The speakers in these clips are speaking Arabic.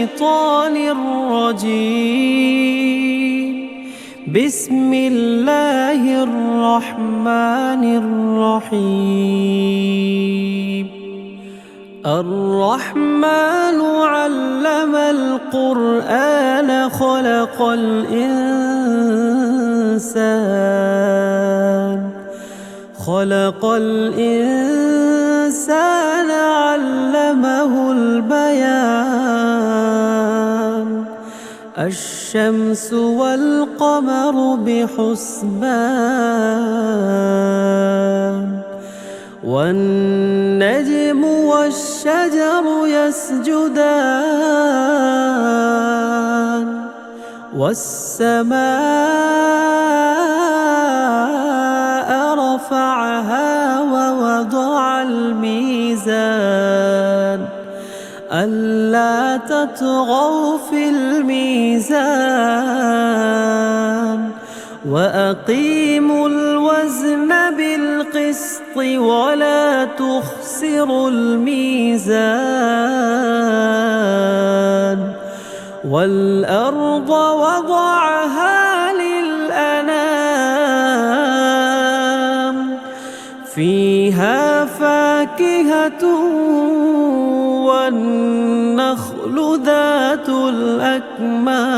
الشيطان الرجيم. بسم الله الرحمن الرحيم. الرحمن علم القرآن خلق الإنسان علمه البيان. الشمس والقمر بحسبان والنجم والشجر يسجدان والسماء رفعها ووضع الميزان ألا تطغوا في الميزان وأقيموا الوزن بالقسط ولا تخسروا الميزان. والأرض وضعها للأنام فيها فاكهة والنخل ذات الأكمام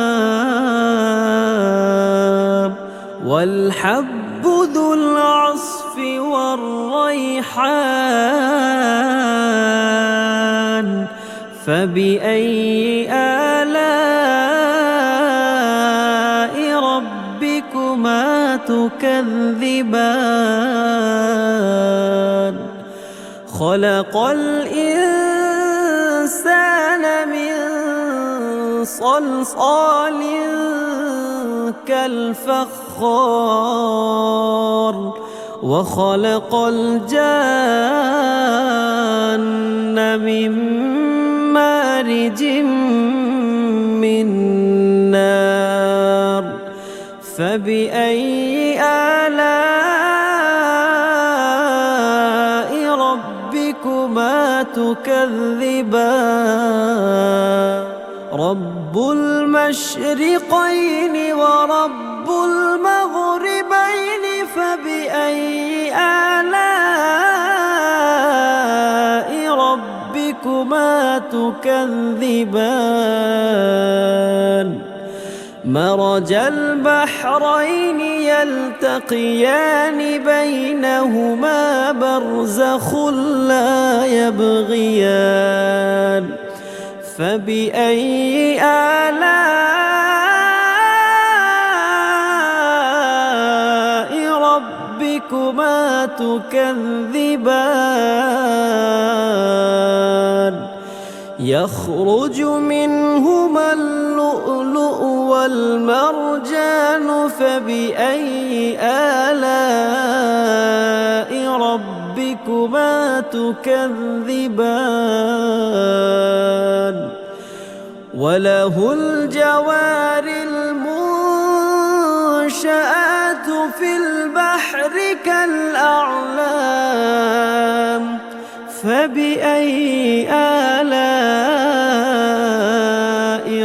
والحب ذو العصف والريحان. فبأي آلاء ربكما تكذبان؟ خلق الإنسان من صلصال كالفخار وخلق الجان من مارج من نار. فبأي آلاء ربكما تكذبان؟ رب المشرقين ورب المغربين فبأي آلاء ربكما تكذبان؟ مرج البحرين يلتقيان بينهما برزخ لا يبغيان. فبأي آلاء ربكما تكذبان؟ يخرج منهما اللؤلؤ والمرجان فبأي آلاء ربكما تكذبان؟ وله الجوار المنشآت في البحر كالأعلام. فبأي آلاء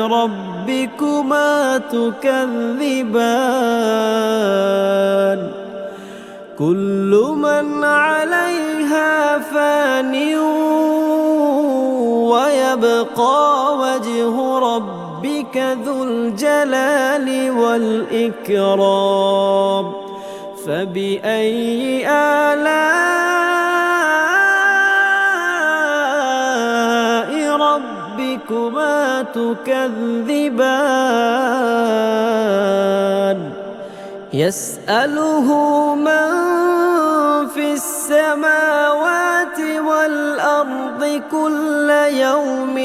ربكما تكذبان؟ كل من عليها فان ويبقى وجه ربك ذو الجلال والإكرام. فبأي آلاء ربكما تكذبان؟ يسأله من في السماوات والأرض كل يوم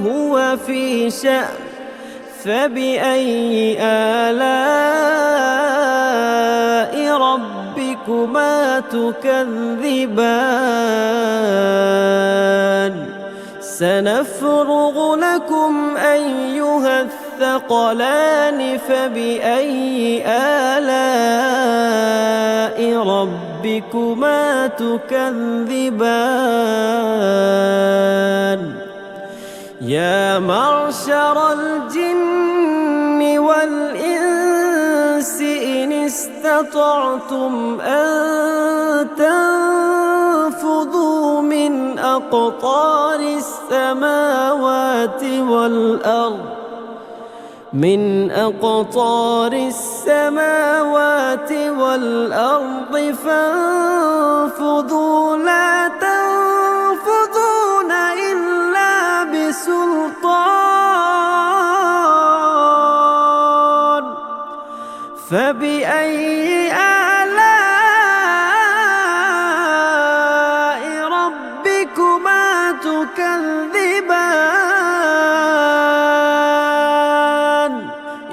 هو في شأن. فبأي آلاء ربكما تكذبان؟ سنفرغ لكم أيها الثقلان. فبأي آلاء ربكما تكذبان؟ يا معشر الجن والإنس إن استطعتم أن تنفذوا من أقطار السماوات والأرض فانفذوا لا تنفذون إلا بسلطان فبأي آلاء ربكما تكذبان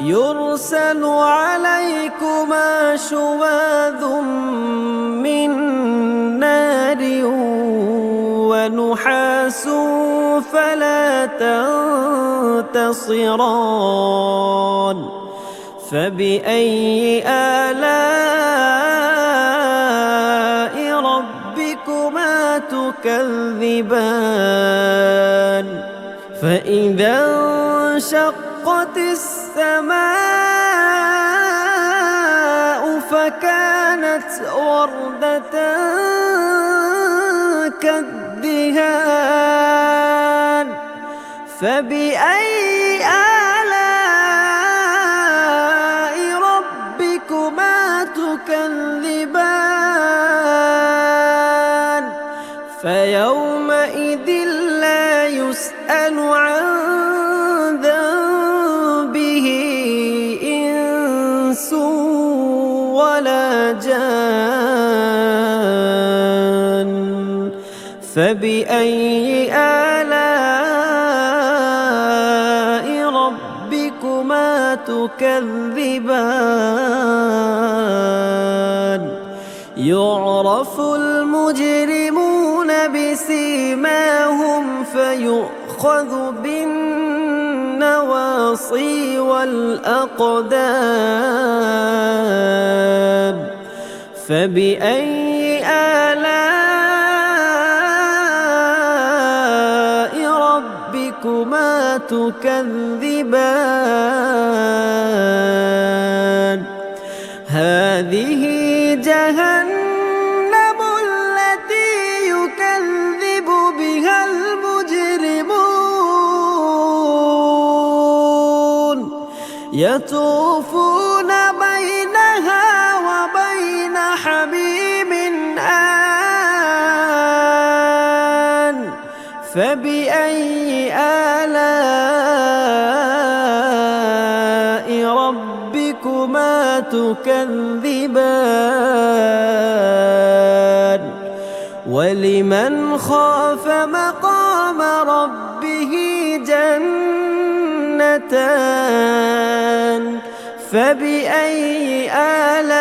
يرسل عليكما شواظ من نار ونحاس فلا تنتصران فبأي آلاء ربكما تكذبان فإذا انشقت السماء فكانت وردة كالدهان فبأي آلاء ربكما تكذبان فيومئذ لا يسأل عن ذنبه إنس ولا جان فبأي آلاء ربكما تكذبان يعرف المجرمون بسيماهم فيؤخذ بالنواصي والأقدام فبأي آلاء ربكما تكذبان هذه جهنم التي يكذب بها المجرمون يطوفون بينها وبين حميم آن فبأي آلاء ربكما تكذبان ولمن خاف مقام ربه جنتان فبأي آلاء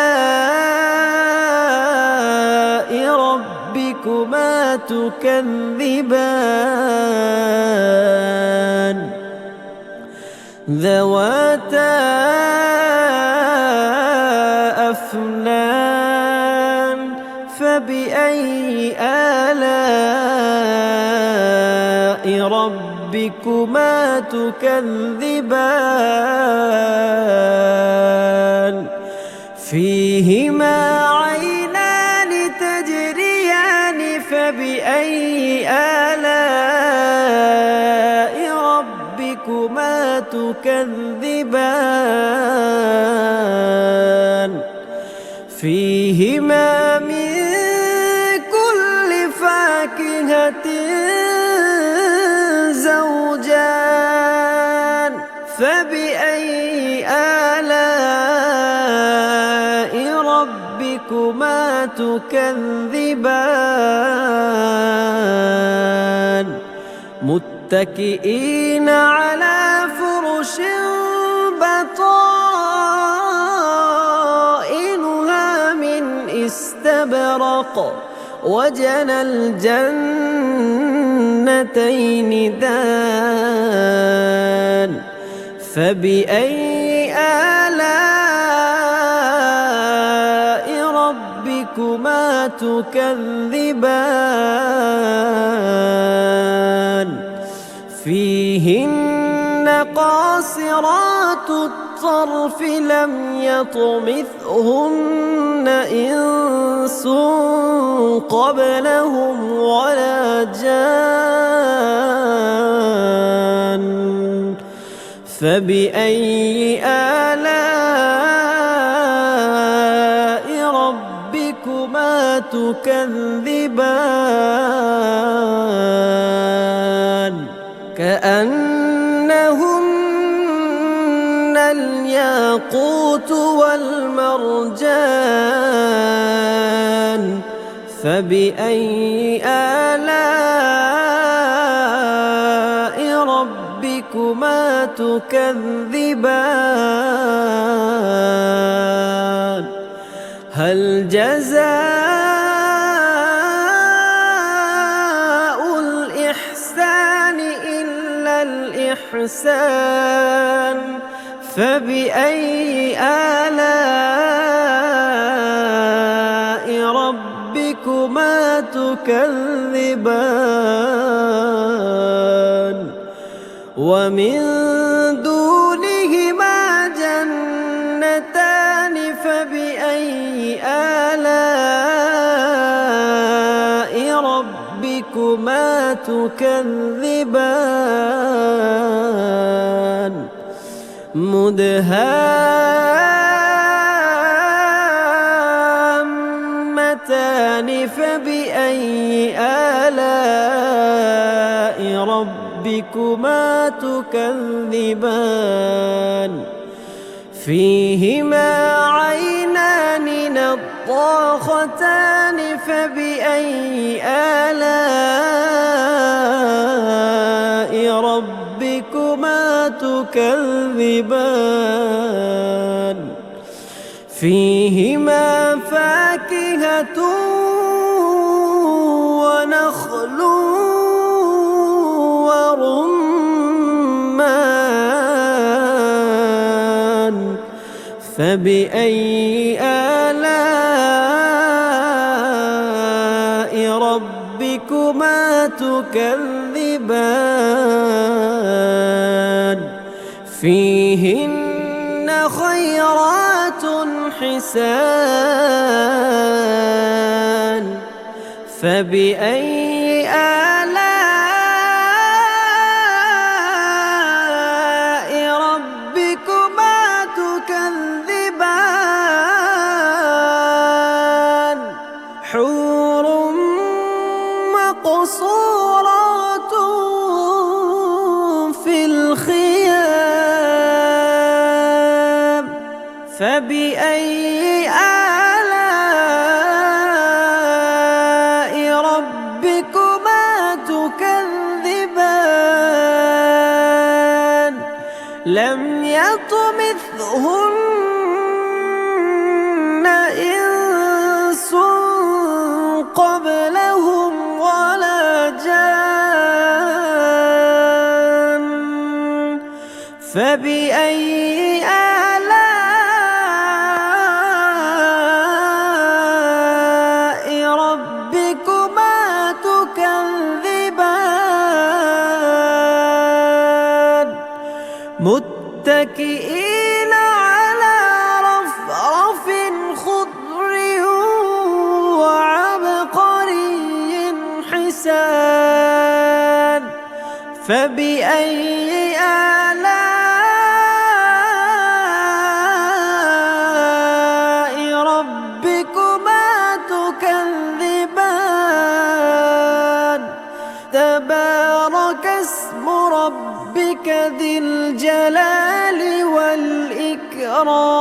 ربكما تكذبان ذواتا أفنان فبأي آلاء ربكما تكذبان فيهما عينان تجريان فبأي آلاء ربكما تكذبان فيهما من كل فاكهة زوجان فبأي آلاء ربكما تكذبان متكئين على فرش بطائنها من استبرق وجنى الجنتين دان فبأي آلاء ربكما تكذبان فيهن قاصرات الطرف لم يطمثهن إنس قبلهم ولا جان فبأي آلاء ربكما تكذبان كأنهن الياقوت والمرجان فبأي آلاء ربكما تكذبان هل جزاء الإحسان إلا الإحسان فبأي آلاء ربكما تكذبان ومن دونهما جنتان فبأي آلاء ربكما تكذبان مدهامتان فبأي آلاء ربكما تكذبان فيهما عينان نضاختان فبأي آلاء ربكما تكذبان فيهما فاكهة ونخل ورمان فبأي آلاء ربكما تكذبان فيهن خيرات حسان فبأي آلاء ربكما تكذبان حور مقصورات في الخيام فبأي آلاء ربكما تكذبان لم يطمثهن إنس قبلهم ولا جان فبأي آلاء ربكما تكذبان متكئين على رفرف خضر وعبقري حسان فبأي آلاء ربكما تكذبان تبارك اسم ربك ذي الجلال والإكرام